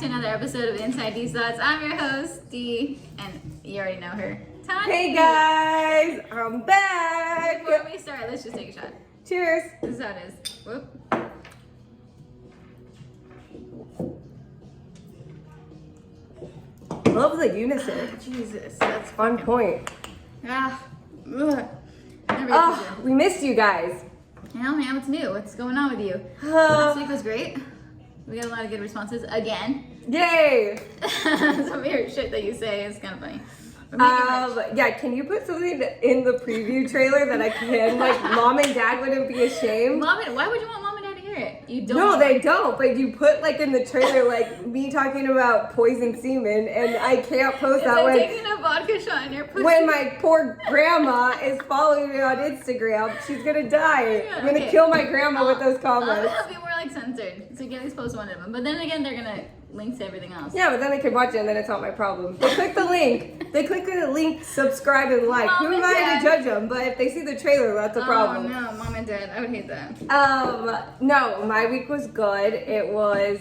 to another episode of Inside D's Thoughts. I'm your host, Dee, and you already know her, Tanya. Hey guys, I'm back. Before we start, let's just take a shot. Cheers. This is how it is. Whoop. Love the unison. Jesus, that's On point. ah. Ugh. Oh, we missed you guys. Yeah, man, what's new? What's going on with you? Last week was great. We got a lot of good responses again. Yay. Some weird shit that you say is kind of funny. We're making merch. Yeah, can you put something in the preview trailer that I can, like, mom and dad wouldn't be ashamed? Why would you want mom and dad to hear it? You don't. No, they don't, but you put, like, in the trailer, like, me talking about poison semen, and I can't post that like when... taking a vodka shot in your pussy. When my poor grandma is following me on Instagram, she's gonna die. I'm gonna kill my grandma with those comments. It'll be more like censored, so you can at least post one of them. But then again, they're gonna link to everything else. Yeah, but then they can watch it and then it's not my problem. They click the link. They click the link, subscribe, and like. Mom Who am and I Dad. to judge them? But if they see the trailer, that's a problem. Oh no, mom and dad, I would hate that. No, my week was good. It was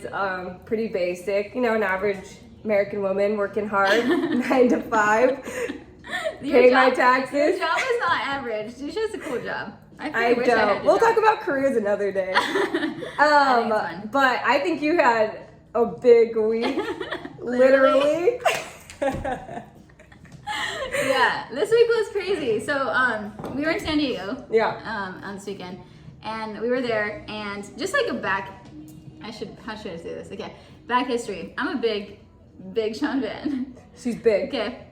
pretty basic. You know, an average American woman working hard, 9 to 5. Pay my taxes. Your job is not average. You just a cool job. I wish I had don't. your We'll job. talk about careers another day. I think it's fun. But I think you had a big week. Literally. Yeah, this week was crazy. So we were in San Diego. Yeah. On this weekend, and we were there, and just like a back. How should I say this? Okay, back history. I'm a big Sean fan. She's big. Okay.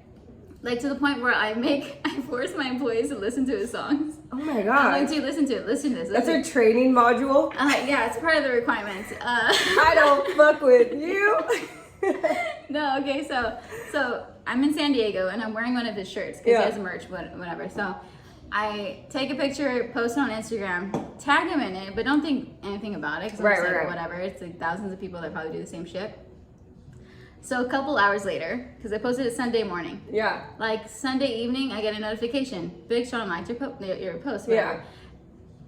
Like to the point where I force my employees to listen to his songs. Oh my I'm god. going to listen to it. Listen to this. That's Listen. a training module. Yeah, it's part of the requirements. I don't fuck with you. No, okay, so I'm in San Diego and I'm wearing one of his shirts because he has merch, whatever. So I take a picture, post it on Instagram, tag him in it, but don't think anything about it because Right. whatever. It's like thousands of people that probably do the same shit. So a couple hours later, because I posted it Sunday morning. Yeah. Like Sunday evening, I get a notification. Big Sean liked your post, whatever. Yeah.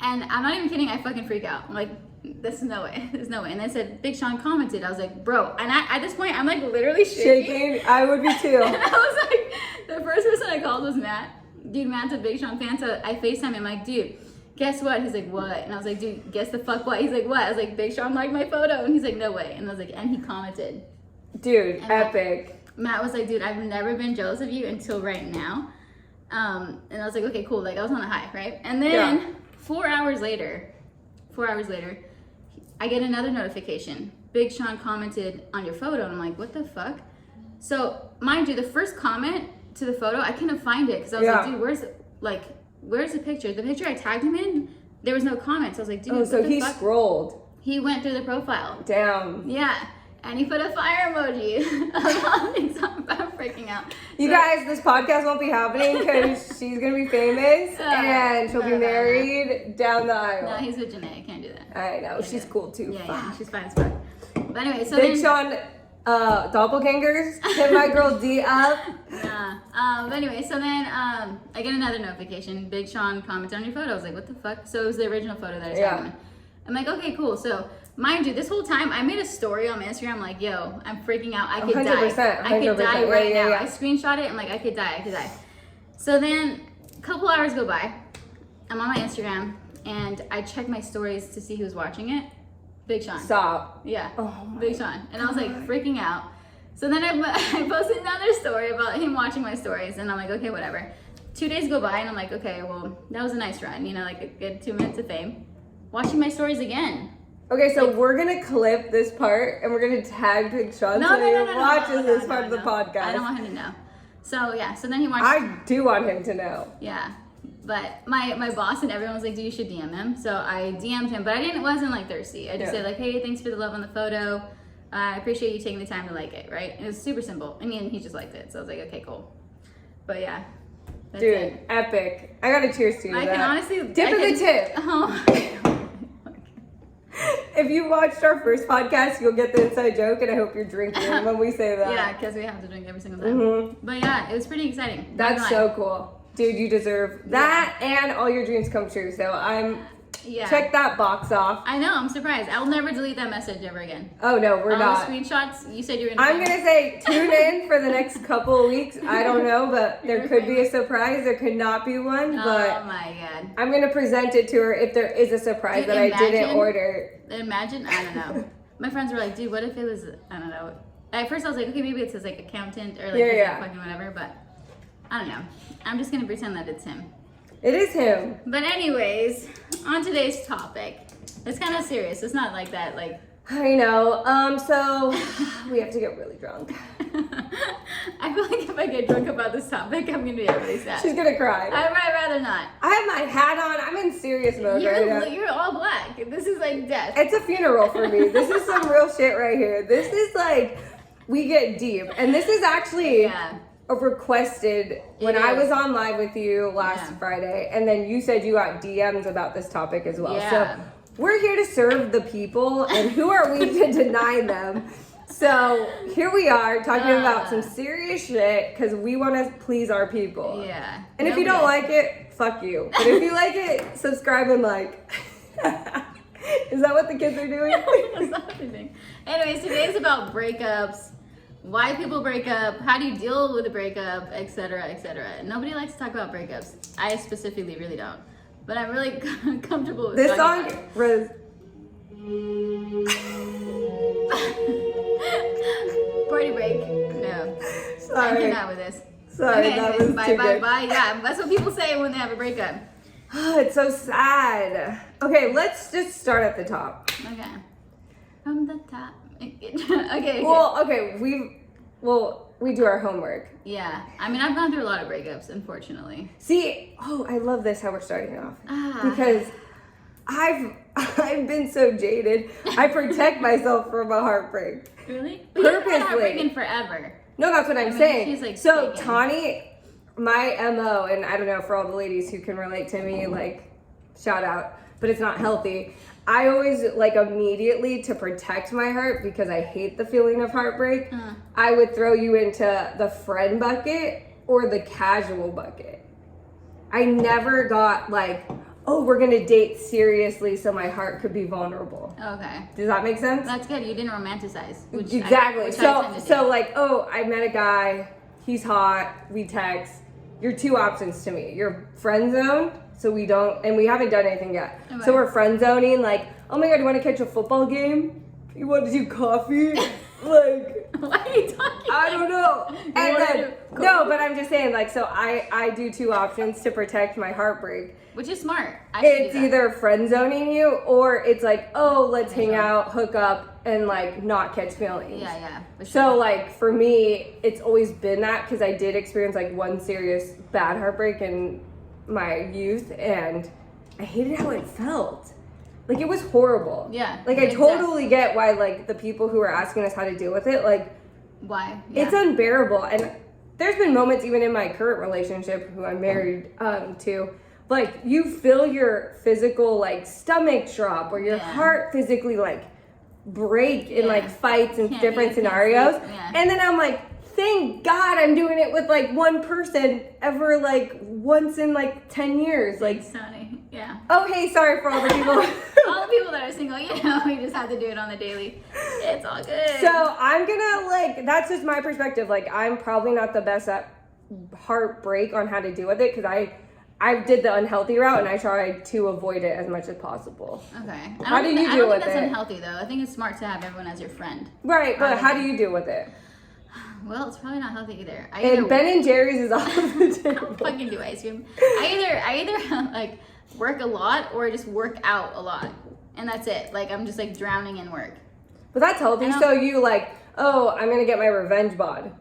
And I'm not even kidding, I fucking freak out. I'm like, there's no way. And then said, Big Sean commented. I was like, bro. And at this point, I'm like literally shaking. I would be too. And I was like, the first person I called was Matt. Dude, Matt's a Big Sean fan, so I FaceTime him like, dude, guess what? He's like, what? And I was like, dude, guess the fuck what? He's like, what? I was like, Big Sean liked my photo. And he's like, no way. And I was like, and he commented. Dude, And epic. Matt was like, dude, I've never been jealous of you until right now. And I was like, okay, cool. Like, I was on a high, right? And then 4 hours later, I get another notification. Big Sean commented on your photo. And I'm like, what the fuck? So, mind you, the first comment to the photo, I couldn't find it. Because I was like, dude, where's the picture? The picture I tagged him in, there was no comments. I was like, dude, Oh, so what the he fuck? scrolled. He went through the profile. Damn. Yeah. And he put a fire emoji. I'm freaking out. You guys, this podcast won't be happening because she's going to be famous and she'll be married down the aisle. No, he's with Janae. I can't do that. I know. She's cool too. Yeah, she's fine as fuck. But anyway, so Big then... Sean doppelgangers. Hit my girl D up. But anyway, so then I get another notification. Big Sean commented on your photo. I was like, what the fuck? So it was the original photo that I tagged him in. I'm like, okay, cool. So, mind you, this whole time I made a story on my Instagram like, yo, I'm freaking out. I could 100%, die. I could die 100%. right now. Yeah. I screenshot it. I'm like, I could die. So then a couple hours go by. I'm on my Instagram and I check my stories to see who's watching it. Big Sean. Stop. Yeah. Oh my Big Sean. And I was like freaking out. So then I posted another story about him watching my stories and I'm like, okay, whatever. 2 days go by and I'm like, okay, well, that was a nice run. You know, like a good 2 minutes of fame. Watching my stories again. Okay, so we're gonna clip this part and we're gonna tag Big Sean so he watches this part of the podcast. I don't want him to know. So yeah, so then he watched. I do want him to know. Yeah, but my boss and everyone was like, dude, you should DM him. So I DM'd him, but wasn't like thirsty. I just said like, hey, thanks for the love on the photo. I appreciate you taking the time to like it, right? It was super simple. I mean, he just liked it. So I was like, okay, cool. But yeah. That's Dude, it. epic. I gotta cheers to you. I can honestly... Tip of the tip. Oh. If you watched our first podcast, you'll get the inside joke, and I hope you're drinking when we say that. Yeah, because we have to drink every single time. Mm-hmm. But yeah, it was pretty exciting. That's so cool. Dude, you deserve that and all your dreams come true. So I'm Yeah. Check that box off. I know, I'm surprised. I'll never delete that message ever again. Oh no, we're All not. the screenshots, you said you were gonna I'm gonna say tune in for the next couple of weeks. I don't know, but there could be a surprise. There could not be one, but oh my god. I'm gonna present it to her if there is a surprise that I didn't order. Imagine, I don't know. My friends were like, dude, what if it was, I don't know. At first I was like, okay, maybe it says like accountant or like fucking whatever, but I don't know. I'm just gonna pretend that it's him. It is him. But anyways, on today's topic, it's kind of serious. It's not like that, like. I know. So we have to get really drunk. I feel like if I get drunk about this topic, I'm gonna be really sad. She's gonna cry. I'd rather not. I have my hat on. I'm in serious mode right now. You're all black. This is like death. It's a funeral for me. This is some real shit right here. This is like, we get deep. And this is actually requested when I was on live with you last Friday. And then you said you got DMs about this topic as well. Yeah. So we're here to serve the people. And who are we to deny them? So here we are talking about some serious shit because we want to please our people. Yeah. And if you don't like it, fuck you. But if you like it, subscribe and like. Is that what the kids are doing? That's not what they're doing. Anyways, today's about breakups, why people break up, how do you deal with a breakup, etc., etc. Nobody likes to talk about breakups. I specifically really don't. But I'm really comfortable with this song. Party break. No. Sorry. I cannot with this. Sorry, okay, that was bye, too bye, good. bye. Yeah, that's what people say when they have a breakup. It's so sad. Okay, let's just start at the top. Okay. From the top. Okay. Well, we do our homework. Yeah. I mean, I've gone through a lot of breakups, unfortunately. See, I love this how we're starting off. Because I've been so jaded. I protect myself from a heartbreak. Really? Purposely. You've been heartbroken forever. No, that's what I'm saying. She's like so taken. Tani, my MO, and I don't know, for all the ladies who can relate to me, like, shout out, but it's not healthy. I always, like, immediately, to protect my heart, because I hate the feeling of heartbreak, I would throw you into the friend bucket or the casual bucket. I never got, like, oh, we're gonna date seriously so my heart could be vulnerable. Okay. Does that make sense? That's good. You didn't romanticize. Exactly. So like, oh, I met a guy, he's hot, we text. You're two options to me. You're friend zoned, so we don't, and we haven't done anything yet. Okay. So we're friend zoning, like, oh my god, you want to catch a football game? You want to do coffee? Like, why are you talking? I don't know. And then, no, but I'm just saying, like, so I do two options to protect my heartbreak. Which is smart. It's either friend zoning you, or it's like, oh, let's hang out, hook up, and like not catch feelings. Yeah. For sure. So like for me, it's always been that, because I did experience like one serious bad heartbreak in my youth, and I hated how it felt. Like, it was horrible. Yeah. Like, I totally get why, like, the people who are asking us how to deal with it, like, why? Yeah. It's unbearable. And there's been moments, even in my current relationship, who I'm married to, like, you feel your physical, like, stomach drop, or your heart physically, like, break in, like, fights and different scenarios. And then I'm like, thank God I'm doing it with, like, one person ever, like, once in, like, 10 years. Like, Sonny. Yeah. Oh, hey, sorry for all the people. All the people that are single, you know, we just have to do it on the daily. It's all good. So I'm gonna, like, that's just my perspective. Like, I'm probably not the best at heartbreak on how to deal with it, because I did the unhealthy route, and I tried to avoid it as much as possible. Okay. How do you deal with it? I don't think that's unhealthy, though. I think it's smart to have everyone as your friend. Right, but how do you deal with it? Well, it's probably not healthy either. And Ben and Jerry's is off the table. I don't fucking do ice cream. I either like work a lot or just work out a lot, and that's it. Like, I'm just like drowning in work. But that's healthy. So you like, oh, I'm gonna get my revenge bod.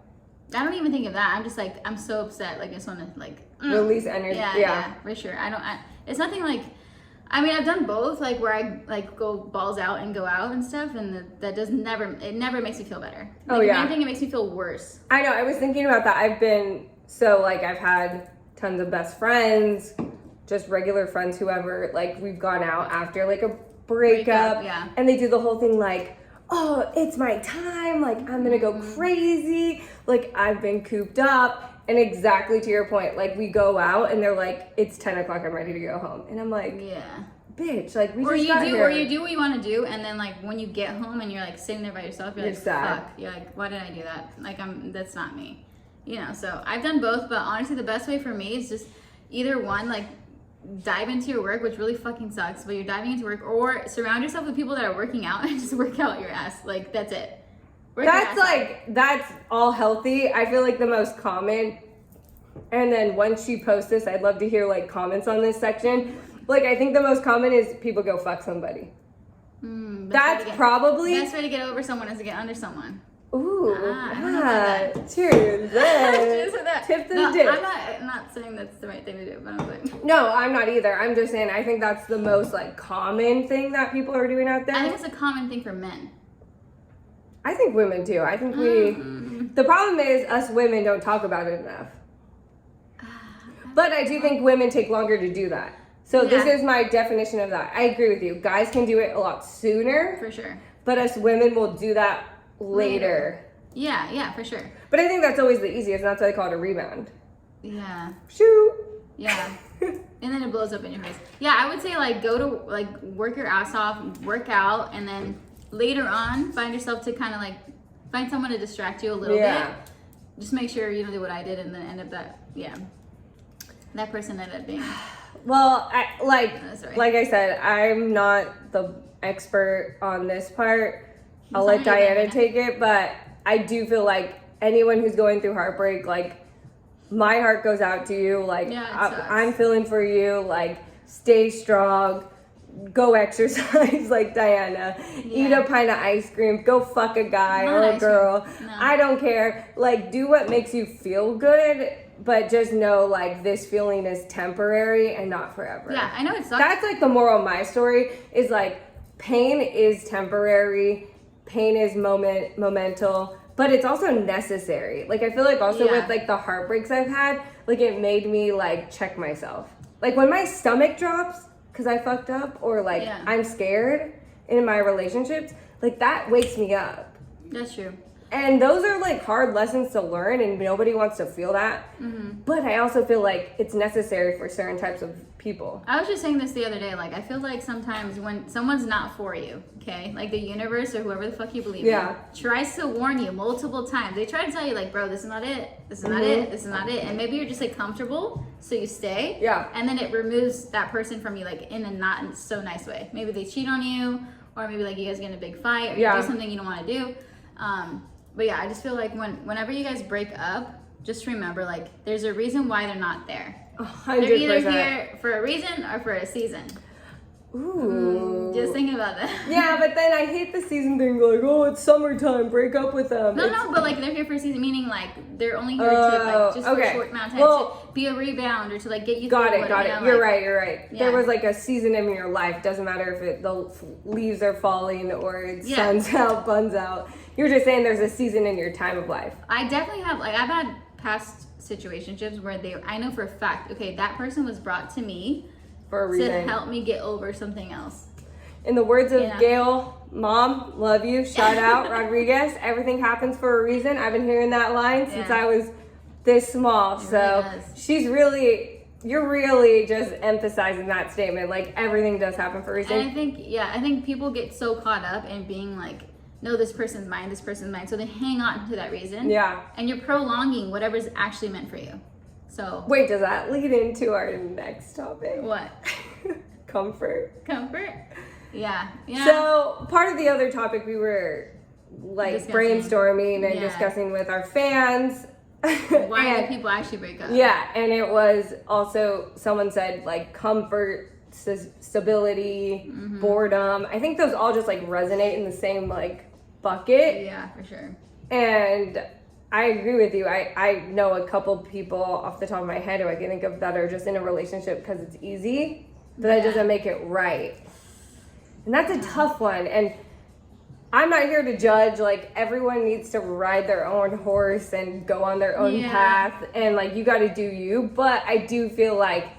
I don't even think of that. I'm just like, I'm so upset. Like, I just want to like release energy. Yeah, for sure. It's nothing like. I mean, I've done both, like where I like go balls out and go out and stuff, and that does never makes me feel better. Like, if anything, it makes me feel worse. I know. I was thinking about that. I've had tons of best friends, just regular friends, whoever. Like, we've gone out after like a breakup, and they do the whole thing like, oh, it's my time. Like, I'm gonna go crazy. Like, I've been cooped up. And exactly to your point, like, we go out and they're like, it's 10 o'clock, I'm ready to go home. And I'm like, bitch, like we or just you got do, here. or you do what you want to do, and then like when you get home and you're like sitting there by yourself, you're like, sad. fuck, you're like, why did I do that? Like that's not me, you know. So I've done both, but honestly, the best way for me is just either one, like dive into your work, which really fucking sucks, but you're diving into work, or surround yourself with people that are working out and just work out your ass. Like that's it. That's all healthy. I feel like the most common, and then once she posts this, I'd love to hear like comments on this section. Like I think the most common is people go fuck somebody. That's probably the best way to get over someone is to get under someone. Ooh, cheers. Tip the no, dip. I'm not saying that's the right thing to do, but I'm like, no, I'm not either. I'm just saying I think that's the most like common thing that people are doing out there. I think it's a common thing for men. I think women do. I think the problem is us women don't talk about it enough. But I do think women take longer to do that. So this is my definition of that. I agree with you. Guys can do it a lot sooner. For sure. But us women will do that later. Yeah, for sure. But I think that's always the easiest. That's why they call it a rebound. Yeah. Shoot. Yeah. And then it blows up in your face. Yeah, I would say like go to like work your ass off, work out, and then later on find yourself to kind of like find someone to distract you a little bit. Just make sure you don't do what I did and then end up that person ended up being. Well, like I said, I'm not the expert on this part. I'll let Diana take it, but I do feel like anyone who's going through heartbreak, like my heart goes out to you. Like I'm feeling for you. Like stay strong. Go exercise like Diana. Eat a pint of ice cream. Go fuck a guy or a girl. No. I don't care. Like do what makes you feel good, but just know like this feeling is temporary and not forever. Yeah, I know it sucks. That's like the moral of my story is like pain is temporary. Pain is momental, but it's also necessary. Like I feel like also with like the heartbreaks I've had, like it made me like check myself. Like when my stomach drops because I fucked up or like I'm scared in my relationships, like that wakes me up. That's true. And those are like hard lessons to learn and nobody wants to feel that. But I also feel like it's necessary for certain types of people. I was just saying this the other day, like I feel like sometimes when someone's not for you, okay, like the universe or whoever the fuck you believe in tries to warn you multiple times. They try to tell you like, bro, this is not it, this is not it, this is not it, and maybe you're just like comfortable so you stay, and then it removes that person from you like in a not so nice way. Maybe they cheat on you, or maybe like you guys get in a big fight, or you do something you don't want to do. But yeah, I just feel like whenever you guys break up, just remember like there's a reason why they're not there. 100%. They're either here for a reason or for a season. Ooh. Just thinking about that. Yeah, but then I hate the season thing. Like, oh, it's summertime, break up with them. No, but like they're here for a season, meaning like they're only here to like just for a short amount of time to be a rebound or to like get you. Got through it. You're right. Yeah. There was like a season in your life. Doesn't matter if the leaves are falling or it's sun's out, buns out. You're just saying there's a season in your time of life. I definitely have. Like I've had past situationships where I know for a fact, okay, that person was brought to me for a reason to help me get over something else. In the words of Gail, Mom, love you, shout out, Rodriguez, everything happens for a reason. I've been hearing that line since I was this small. So you're really just emphasizing that statement. Like everything does happen for a reason. And I think people get so caught up in being like, no, this person's mine, so they hang on to that reason. Yeah. And you're prolonging whatever's actually meant for you. So wait, does that lead into our next topic? What? Comfort. Yeah. So part of the other topic we were like brainstorming and discussing with our fans. Why do people actually break up? Yeah, and it was also someone said like comfort, stability, boredom. I think those all just like resonate in the same like bucket. Yeah, for sure. And I agree with you. I know a couple people off the top of my head who I can think of that are just in a relationship because it's easy, but that doesn't make it right. And that's a tough one. And I'm not here to judge. Like everyone needs to ride their own horse and go on their own path. And like you got to do you. But I do feel like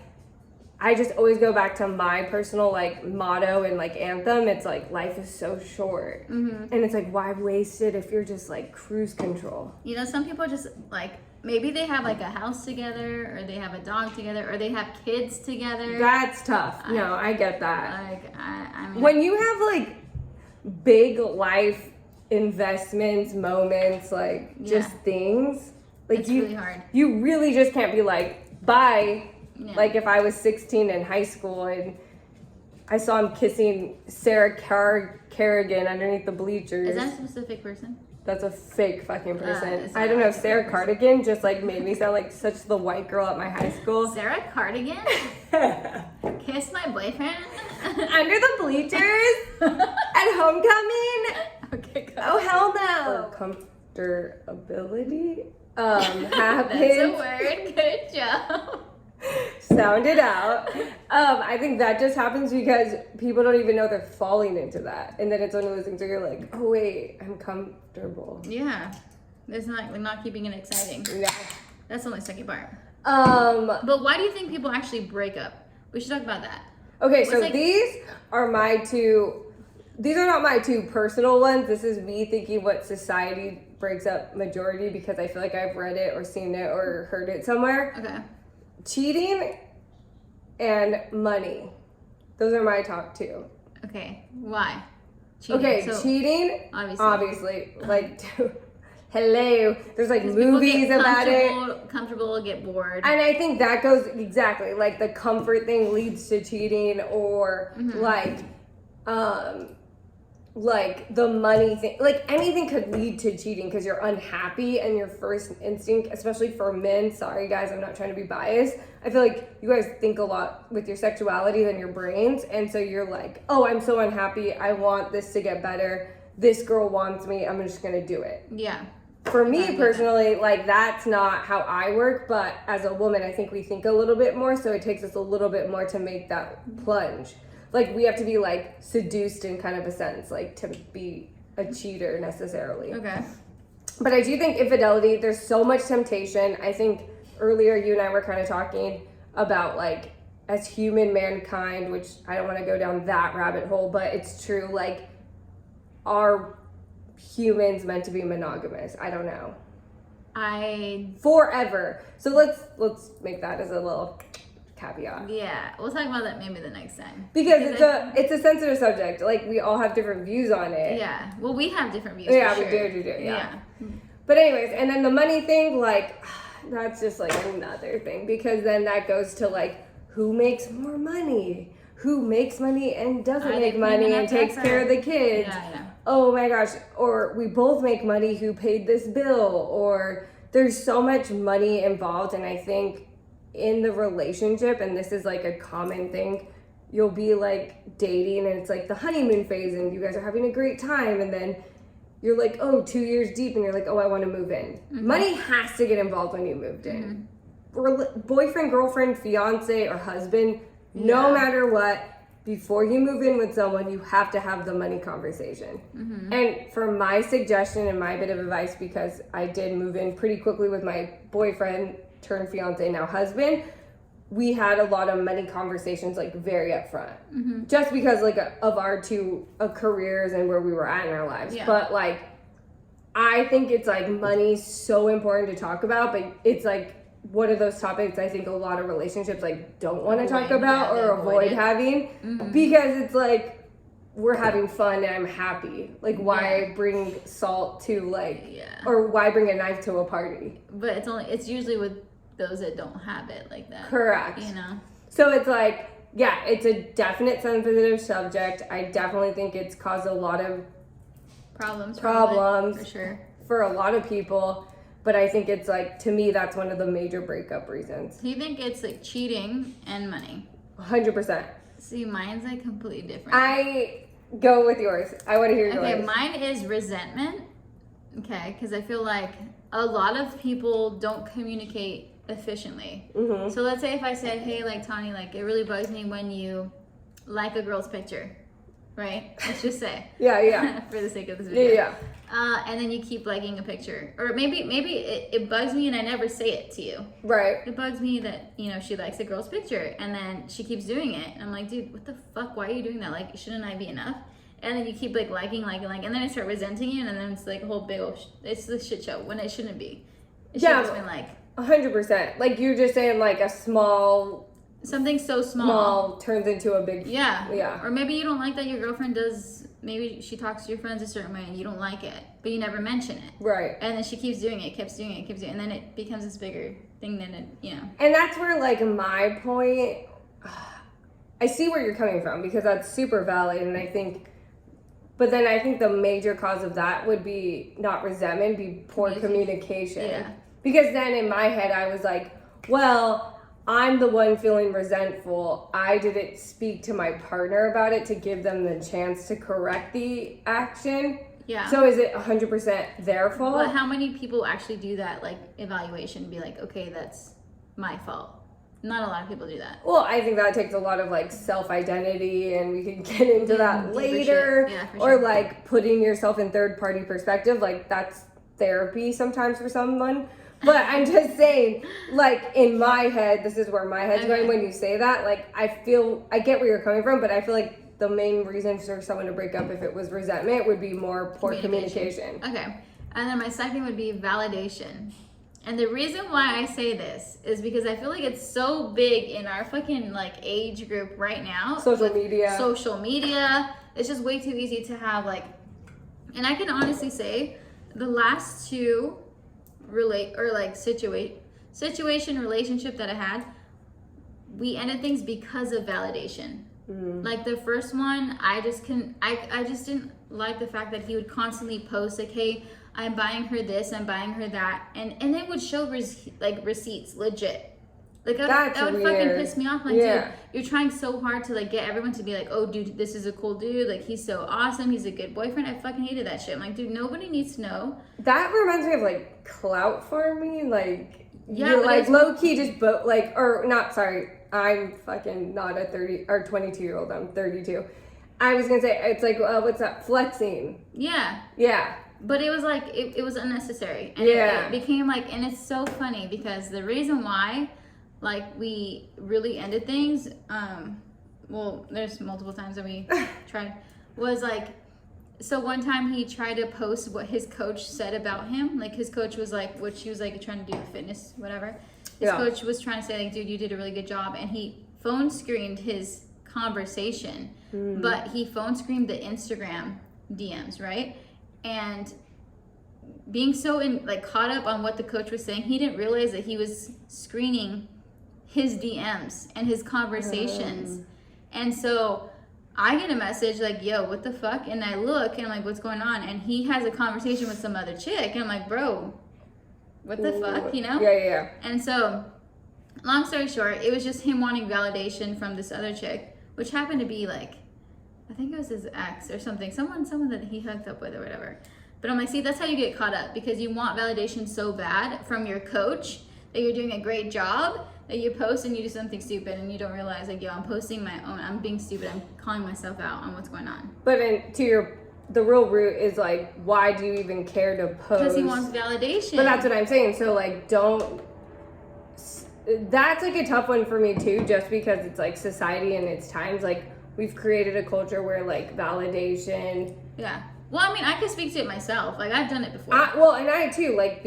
I just always go back to my personal like motto and like anthem. It's like life is so short, and it's like why waste it if you're just like cruise control. You know, some people just like maybe they have like a house together, or they have a dog together, or they have kids together. That's tough. No, I get that. Like I mean, When you have like big life investments, moments, like just things, like it's really hard. You really just can't be like bye. Yeah. Like if I was 16 in high school and I saw him kissing Sarah Kerrigan underneath the bleachers. Is that a specific person? That's a fake fucking person. I I don't know. Sarah Cardigan just like made me sound like such the white girl at my high school. Sarah Cardigan? Kiss my boyfriend? Under the bleachers? At homecoming? Okay, go. Oh, hell no. Or comfortability? Happened. That's a word. Good job. Sound it out. I think that just happens because people don't even know they're falling into that. And then it's one of those things where you're like, oh, wait, I'm comfortable. Yeah. It's not, we're not keeping it exciting. Yeah. That's the only second part. But why do you think people actually break up? We should talk about that. Okay, so these are my two. These are not my two personal ones. This is me thinking what society breaks up majority because I feel like I've read it or seen it or heard it somewhere. Okay. Cheating and money. Those are my top two. Okay. Why? Cheating. Okay, so, cheating. Obviously. Like, hello. There's like movies about it. Comfortable, get bored. And I think that goes exactly like the comfort thing leads to cheating, or like the money thing, like anything could lead to cheating because you're unhappy and your first instinct, especially for men, sorry guys, I'm not trying to be biased, I feel like you guys think a lot with your sexuality than your brains, and so you're like, oh, I'm so unhappy, I want this to get better, this girl wants me, I'm just gonna do it. Yeah. For me personally, like that's not how I work, but as a woman I think we think a little bit more, so it takes us a little bit more to make that plunge. Like, we have to be, like, seduced in kind of a sense, like, to be a cheater necessarily. Okay. But I do think infidelity, there's so much temptation. I think earlier you and I were kind of talking about, like, as human mankind, which I don't want to go down that rabbit hole, but it's true, like, are humans meant to be monogamous? I don't know. Forever. So let's make that as a little caveat. Yeah, we'll talk about that maybe the next time. Because it's a sensitive subject. Like, we all have different views on it. Yeah. Well, we have different views. Yeah, for sure. we do. Yeah. But anyways, and then the money thing, like, that's just like another thing, because then that goes to like, who makes more money? Who makes money and doesn't make money and takes care of the kids? Yeah. Oh my gosh. Or we both make money, who paid this bill? Or there's so much money involved, and I think in the relationship, and this is like a common thing, you'll be like dating and it's like the honeymoon phase and you guys are having a great time, and then you're like, oh, 2 years deep and you're like, oh, I want to move in. Money has to get involved when you moved in. Boyfriend, girlfriend, fiance, or husband, no matter what, before you move in with someone, you have to have the money conversation. And for my suggestion and my bit of advice, because I did move in pretty quickly with my boyfriend turned fiance, now husband, we had a lot of money conversations, like very upfront, just because like of our two careers and where we were at in our lives. But like, I think it's like money's so important to talk about, but it's like one of those topics I think a lot of relationships like don't want to talk about or avoid having, because it's like, we're having fun and I'm happy. Like, why bring salt to like, or why bring a knife to a party? But it's usually with those that don't have it like that. Correct. You know? So it's like, yeah, it's a definite sensitive subject. I definitely think it's caused a lot of problems for sure for a lot of people. But I think it's like, to me, that's one of the major breakup reasons. Do you think it's like cheating and money? 100%. See, mine's like completely different. I go with yours. I want to hear yours. Okay, mine is resentment. Okay, because I feel like a lot of people don't communicate efficiently. So let's say if I said, hey, like, Tani, like, it really bugs me when you like a girl's picture. right? Let's just say. Yeah. For the sake of this video. Yeah. And then you keep liking a picture. Or maybe it bugs me and I never say it to you. Right. It bugs me that, she likes a girl's picture and then she keeps doing it. And I'm like, dude, what the fuck? Why are you doing that? Like, shouldn't I be enough? And then you keep like liking. And then I start resenting you and then it's like a whole big old, it's the shit show when it shouldn't be. It should have just been like. 100%. Like you're just saying like a something so small turns into a big. Yeah. Or maybe you don't like that your girlfriend does. Maybe she talks to your friends a certain way and you don't like it, but you never mention it. Right. And then she keeps doing it, and then it becomes this bigger thing than it, And that's where, like, my point, I see where you're coming from because that's super valid, and I think the major cause of that would be not resentment, be poor communication. Yeah. Because then in my head, I was like, well, I'm the one feeling resentful. I didn't speak to my partner about it to give them the chance to correct the action. Yeah. So is it 100% their fault? But how many people actually do that, like, evaluation and be like, okay, that's my fault? Not a lot of people do that. Well, I think that takes a lot of, like, self-identity, and we can get into that later. Yeah, for or, sure. like, putting yourself in third-party perspective. Like, that's therapy sometimes for someone. But I'm just saying, like, in my head, this is where my head's going when you say that. Like, I get where you're coming from, but I feel like the main reason for someone to break up if it was resentment would be more poor communication. Okay. And then my second would be validation. And the reason why I say this is because I feel like it's so big in our fucking, like, age group right now. Social media. It's just way too easy to have, like, and I can honestly say the last two relationship that I had, we ended things because of validation. Like the first one, I just didn't like the fact that he would constantly post like, hey, I'm buying her this, I'm buying her that, and it would show receipts, legit. Like that would fucking piss me off. Like, dude, you're trying so hard to like get everyone to be like, oh, dude, this is a cool dude. Like, he's so awesome. He's a good boyfriend. I fucking hated that shit. I'm like, dude, nobody needs to know. That reminds me of like clout farming. Like, yeah, you're like low key just I'm fucking not a 30 or 22-year-old. I'm 32. I was gonna say it's like what's that? Flexing. Yeah. Yeah. But it was like it was unnecessary. And it became like, and it's so funny because the reason why, like, we really ended things, well, there's multiple times that we tried, was like, so one time he tried to post what his coach said about him. Like, his coach was like, what she was like trying to do fitness, whatever. His coach was trying to say like, dude, you did a really good job. And he phone screened his conversation, but he phone screened the Instagram DMs, right? And being so caught up on what the coach was saying, he didn't realize that he was screening his DMs and his conversations. And so I get a message like, yo, what the fuck? And I look and I'm like, what's going on? And he has a conversation with some other chick. And I'm like, bro, what the fuck, Yeah. And so, long story short, it was just him wanting validation from this other chick, which happened to be like, I think it was his ex or something, someone that he hooked up with or whatever. But I'm like, see, that's how you get caught up, because you want validation so bad from your coach that you're doing a great job, that you post and you do something stupid and you don't realize like, yo, I'm posting my own, I'm being stupid, I'm calling myself out on what's going on. But the real root is like, why do you even care to post? Because he wants validation. But that's what I'm saying. So like, that's like a tough one for me too, just because it's like society and it's times, like we've created a culture where like validation. Yeah. Well, I mean, I can speak to it myself. Like, I've done it before. And I too, like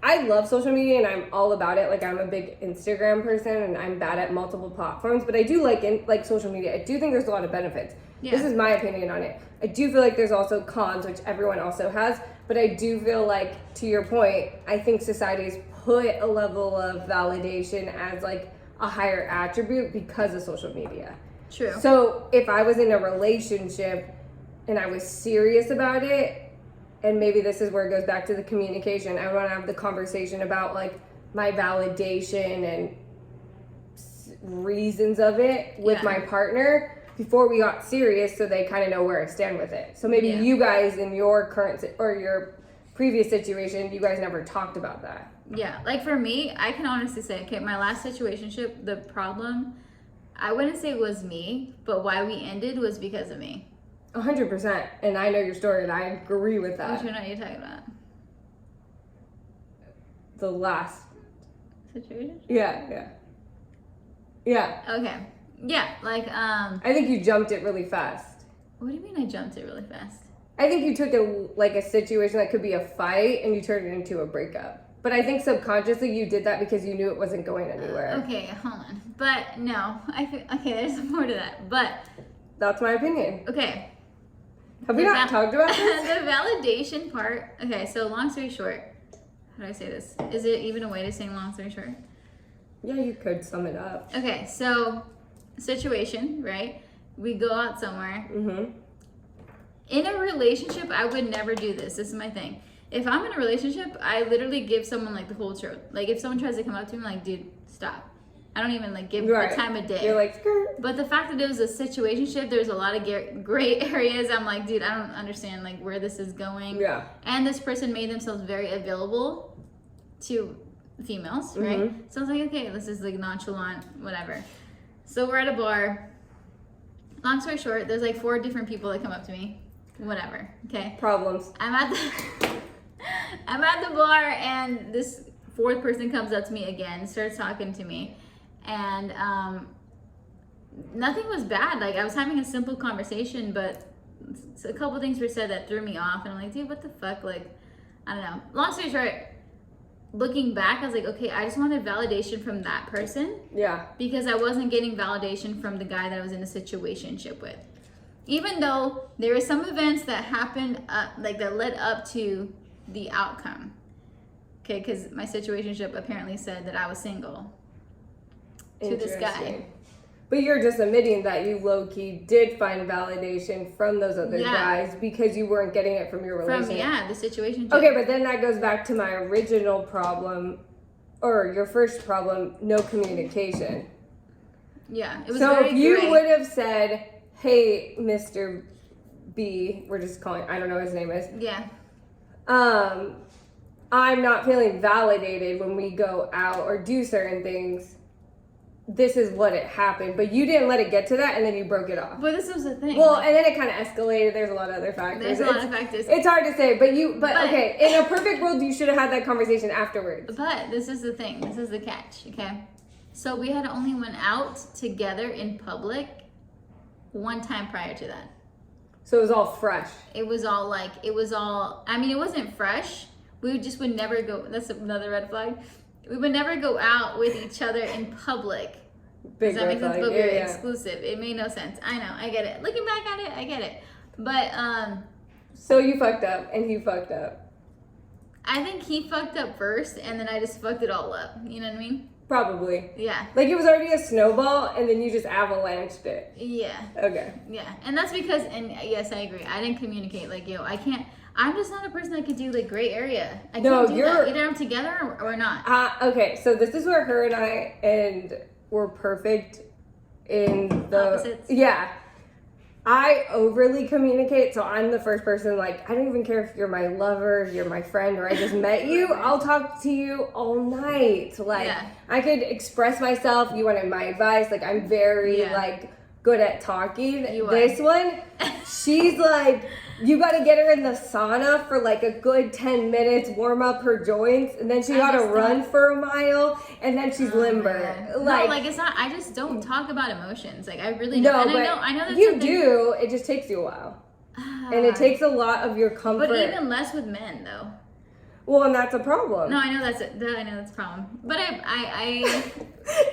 I love social media and I'm all about it. Like, I'm a big Instagram person and I'm bad at multiple platforms, but I do like social media. I do think there's a lot of benefits. Yeah. This is my opinion on it. I do feel like there's also cons, which everyone also has, but I do feel like, to your point, I think society's put a level of validation as like a higher attribute because of social media. True. So if I was in a relationship and I was serious about it, and maybe this is where it goes back to the communication, I want to have the conversation about like my validation and reasons of it with my partner before we got serious, so they kind of know where I stand with it. So maybe you guys in your current or your previous situation, you guys never talked about that. Yeah, like for me, I can honestly say, okay, my last situationship, the problem, I wouldn't say it was me, but why we ended was because of me. 100%. And I know your story, and I agree with that. Which one are you talking about? The last Situation? Yeah. Okay. Yeah, like, I think you jumped it really fast. what do you mean I jumped it really fast? I think you took a situation that could be a fight and you turned it into a breakup. But I think subconsciously you did that because you knew it wasn't going anywhere. Okay, hold on. But no, okay, there's more to that. But That's my opinion. okay. Have we not talked about this? The validation part. Okay, so long story short, how do I say this? Is it even a way to say long story short? Yeah, you could sum it up. Okay, so situation, right? We go out somewhere. Mm-hmm. In a relationship, I would never do this. This is my thing. If I'm in a relationship, I literally give someone like the whole truth. Like if someone tries to come up to me, like, dude, stop. I don't even like give the time of day. You're like, skirt. But the fact that it was a situationship, there's a lot of gray areas. I'm like, dude, I don't understand like where this is going. Yeah. And this person made themselves very available to females, right? Mm-hmm. So I was like, okay, this is like nonchalant, whatever. So we're at a bar. Long story short, there's like 4 different people that come up to me. Whatever. Okay. Problems. I'm at the bar, and this 4th person comes up to me again, starts talking to me, and nothing was bad. Like I was having a simple conversation, but a couple things were said that threw me off, and I'm like, dude, what the fuck? Like, I don't know. Long story short, looking back, I was like, okay, I just wanted validation from that person. Yeah. Because I wasn't getting validation from the guy that I was in a situationship with. Even though there were some events that happened, like that led up to the outcome. Okay, because my situationship apparently said that I was single to this guy. Interesting. But you're just admitting that you low-key did find validation from those other guys because you weren't getting it from your relationship. The situationship. Okay, but then that goes back to my original problem, or your first problem, no communication. Yeah, it was so very if you gray. would have said, hey, Mr. B, we're just calling, I don't know what his name is. Yeah. I'm not feeling validated when we go out or do certain things. This is what it happened, but you didn't let it get to that, and then you broke it off. But this was the thing. Well, and then it kind of escalated. There's a lot of other factors. There's a lot of factors. It's hard to say, but okay. In a perfect world, you should have had that conversation afterwards. But this is the thing. This is the catch. Okay, so we had only went out together in public one time prior to that. So it was all fresh. It was all. I mean, it wasn't fresh. We would never go. That's another red flag. We would never go out with each other in public. Big Does that make sense? flag. But we were Yeah. exclusive. It made no sense. I know. I get it. Looking back at it, I get it. But So you fucked up, and he fucked up. I think he fucked up first, and then I just fucked it all up. You know what I mean? Probably. Yeah. Like it was already a snowball, and then you just avalanched it. Yeah. Okay. Yeah. And that's because, and yes, I agree. I didn't communicate. Like, yo, I can't. I'm just not a person that could do like gray area. I can't do that. Either I'm together or not. Okay, so this is where her and I were perfect in the Opposites. Yeah. I overly communicate, so I'm the first person, like, I don't even care if you're my lover, you're my friend, or I just met you. I'll talk to you all night. Like, I could express myself. You wanted my advice. Like, I'm very, like, good at talking. This one, she's like, you got to get her in the sauna for like a good 10 minutes, warm up her joints, and then she got to run for a mile, and then she's limber. Man. Like, no, like it's not. I just don't talk about emotions. Like I really no, don't. And but I know that's you something, do. It just takes you a while, and it takes a lot of your comfort. But even less with men, though. Well, and that's a problem. No, I know that's it. I know that's a problem. But I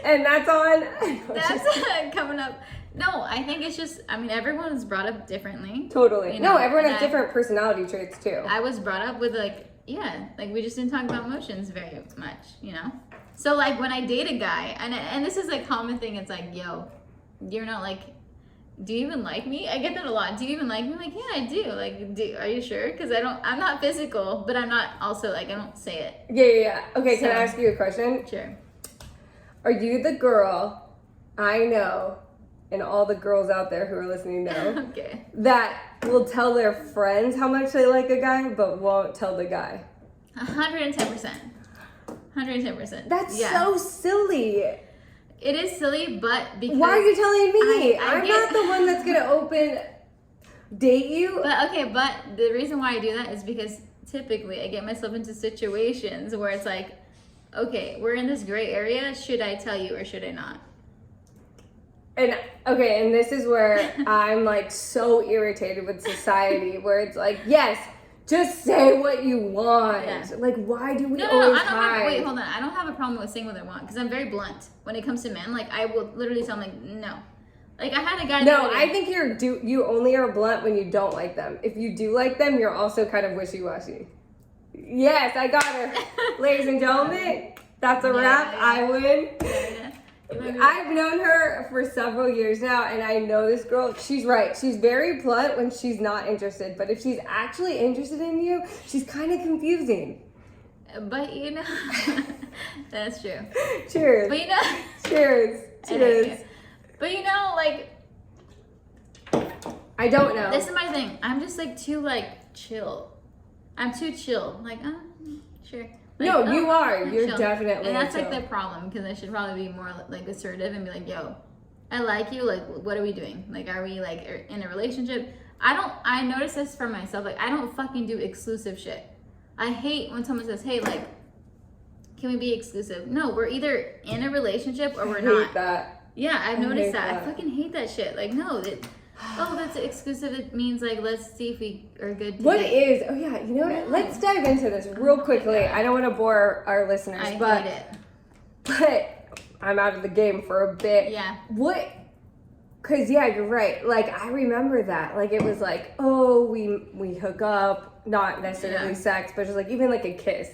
and that's on. That's coming up. No, I think it's just, I mean, everyone is brought up differently. Totally. You know, no, everyone has different personality traits too. I was brought up with like we just didn't talk about emotions very much, you know? So like when I date a guy, and this is a common thing, it's like, yo, you're not like, do you even like me? I get that a lot. Do you even like me? I'm like, yeah, I do. Like, are you sure? Because I'm not physical, but I'm not also like, I don't say it. Yeah. Okay, can I ask you a question? Sure. Are you the girl I know, and all the girls out there who are listening know, okay, that will tell their friends how much they like a guy, but won't tell the guy? 110%. 110%. That's so silly. It is silly, but because... Why are you telling me? I'm not the one that's gonna date you. But the reason why I do that is because typically I get myself into situations where it's like, okay, we're in this gray area. Should I tell you or should I not? And this is where I'm like so irritated with society, where it's like, yes, just say what you want. Yeah. Like, why do we always hide? Wait, hold on. I don't have a problem with saying what I want because I'm very blunt when it comes to men. Like, I will literally tell them, like, no. Like, I had a guy... No, I think you only are blunt when you don't like them. If you do like them, you're also kind of wishy-washy. Yes, I got her. Ladies and gentlemen, that's a wrap. Yeah. I win. Yeah. I've known her for several years now, and I know this girl. She's right. She's very blunt when she's not interested, but if she's actually interested in you, she's kind of confusing. But you know, that's true. Cheers. But you know, cheers. Cheers. But you know, like, I don't know. This is my thing. I'm just like too like chill. I'm too chill. Like, sure. Like, no, you are. You're chill. Definitely. And that's like the problem because I should probably be more like assertive and be like, yo, I like you. Like, what are we doing? Like, are we like in a relationship? I notice this for myself. Like, I don't fucking do exclusive shit. I hate when someone says, hey, like, can we be exclusive? No, we're either in a relationship or we're not. I hate that. Yeah, I've noticed that. I fucking hate that shit. Like, no, that's exclusive. It means like, let's see if we are good. What is? Oh yeah, you know what? Yeah. Let's dive into this real quickly. I don't want to bore our listeners, but I'm out of the game for a bit. Yeah. What? Cause yeah, you're right. Like I remember that. Like it was like, oh, we hook up, not necessarily sex, but just like even like a kiss.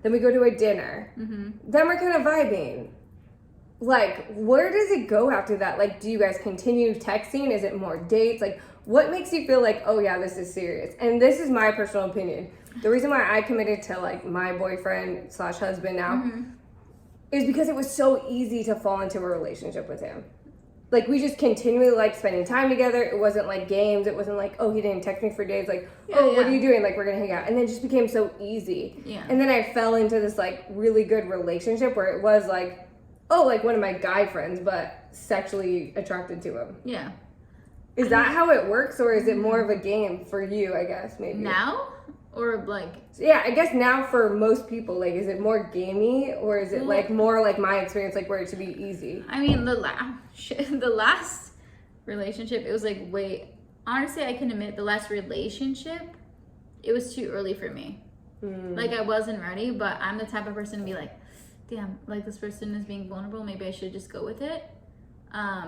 Then we go to a dinner. Mm-hmm. Then we're kind of vibing. Like, where does it go after that? Like, do you guys continue texting? Is it more dates? Like, what makes you feel like, oh yeah, this is serious? And this is my personal opinion. The reason why I committed to like my boyfriend / husband now is because it was so easy to fall into a relationship with him. Like, we just continually liked spending time together. It wasn't like games. It wasn't like, oh, he didn't text me for days. Like, what are you doing? Like, we're going to hang out. And then it just became so easy. Yeah. And then I fell into this like really good relationship where it was like, oh, like one of my guy friends, but sexually attracted to him. Yeah. Is that how it works, or is it more of a game for you, I guess, maybe? Now? Or like... Yeah, I guess now for most people, like, is it more gamey, or is it like more like my experience, like where it should be easy? I mean, the last relationship, it was like, honestly, I can admit the last relationship, it was too early for me. Like, I wasn't ready, but I'm the type of person to be like, damn, like this person is being vulnerable. Maybe I should just go with it.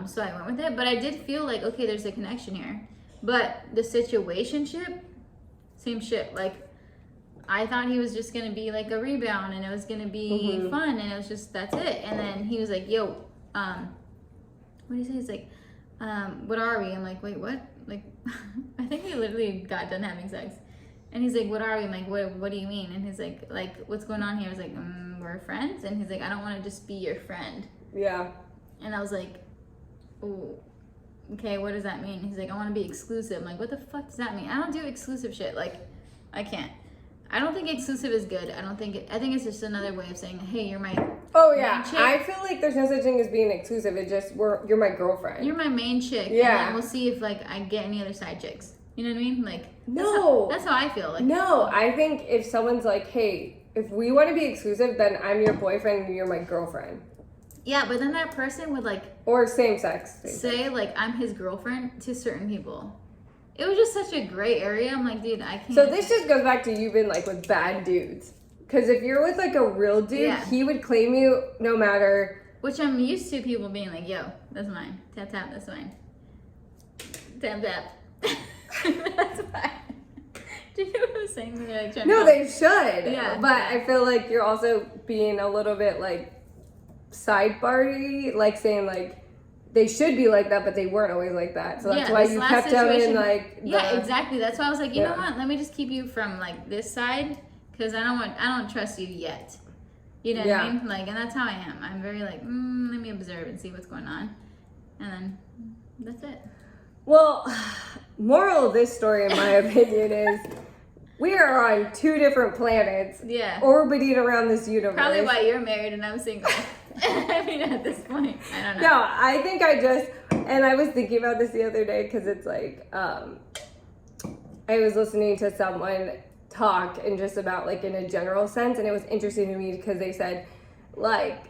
So I went with it. But I did feel like, okay, there's a connection here. But the situationship, same shit. Like, I thought he was just going to be like a rebound and it was going to be fun. And it was just, that's it. And then he was like, yo, what did he say? He's like, what are we? I'm like, wait, what? Like, I think we literally got done having sex. And he's like, what are we? I'm like, what do you mean? And he's like, what's going on here? I was like, we're friends. And he's like, I don't want to just be your friend. Yeah. And I was like, oh, okay, what does that mean? He's like, I want to be exclusive. I'm like, what the fuck does that mean? I don't do exclusive shit. Like, I can't. I don't think exclusive is good. I think it's just another way of saying, hey, you're my main chick. I feel like there's no such thing as being exclusive. It's just, you're my girlfriend. You're my main chick. Yeah. And then we'll see if, like, I get any other side chicks. You know what I mean? Like, that's how I feel. Like, no, I think if someone's like, hey, if we want to be exclusive, then I'm your boyfriend and you're my girlfriend. Yeah, but then that person would like... Or same sex. Like, I'm his girlfriend to certain people. It was just such a gray area. I'm like, dude, I can't... So this just goes back to you being like with bad dudes. Because if you're with like a real dude, he would claim you no matter... Which I'm used to people being like, yo, that's mine. Tap, tap, that's mine. Tap, tap. That's fine. Do you know what I'm saying? Like, no, they should. Yeah. But I feel like you're also being a little bit like sidebar-y, like saying like they should be like that, but they weren't always like that. So that's why you kept them in like exactly. That's why I was like, you know what? Let me just keep you from like this side because I don't trust you yet. You know what I mean? Like, and that's how I am. I'm very like, let me observe and see what's going on, and then that's it. Well, moral of this story, in my opinion, is we are on two different planets. Yeah. Orbiting around this universe. Probably why you're married and I'm single. I mean, at this point, I don't know. No, I think and I was thinking about this the other day because it's like, I was listening to someone talk and just about like in a general sense, and it was interesting to me because they said like,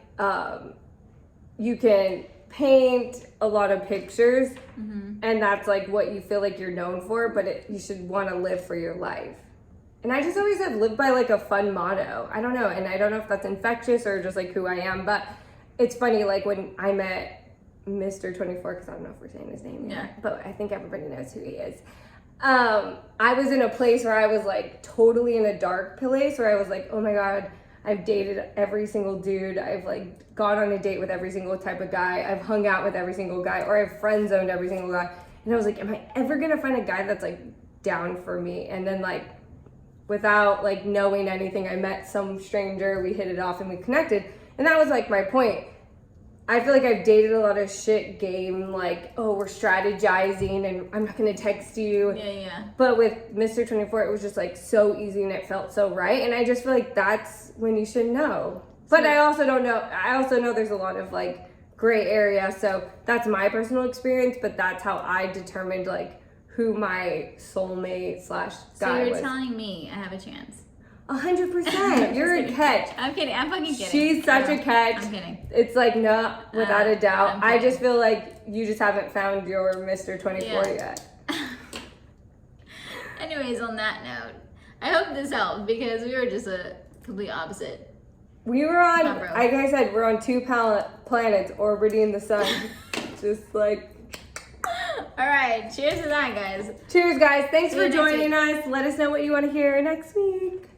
you can paint a lot of pictures and that's like what you feel like you're known for, but you should want to live for your life. And I just always have lived by like a fun motto. I don't know. And I don't know if that's infectious or just like who I am, but it's funny. Like when I met Mr. 24, cause I don't know if we're saying his name yet, but I think everybody knows who he is. I was in a place where I was like totally in a dark place where I was like, oh my God, I've dated every single dude. I've like gone on a date with every single type of guy. I've hung out with every single guy, or I've friend zoned every single guy. And I was like, am I ever gonna find a guy that's like down for me? And then like, without like knowing anything, I met some stranger, we hit it off and we connected. And that was like my point. I feel like I've dated a lot of shit game, like, oh, we're strategizing and I'm not gonna text you. Yeah. But with Mr. 24, it was just like so easy and it felt so right. And I just feel like that's when you should know. But I also don't know, I also know there's a lot of like gray area. So that's my personal experience, but that's how I determined like who my soulmate / guy was. So you're telling me I have a chance? 100%. You're a catch. I'm kidding. I'm fucking kidding. She's such a catch. I'm kidding. It's like not without a doubt. I just feel like you just haven't found your Mr. 24 yet. Anyways, on that note, I hope this helped because we were just a complete opposite. We were on, like I said, we're on 2 planets orbiting the sun. Just like. All right. Cheers to that, guys. Cheers, guys. Thanks for joining us. Let us know what you want to hear next week.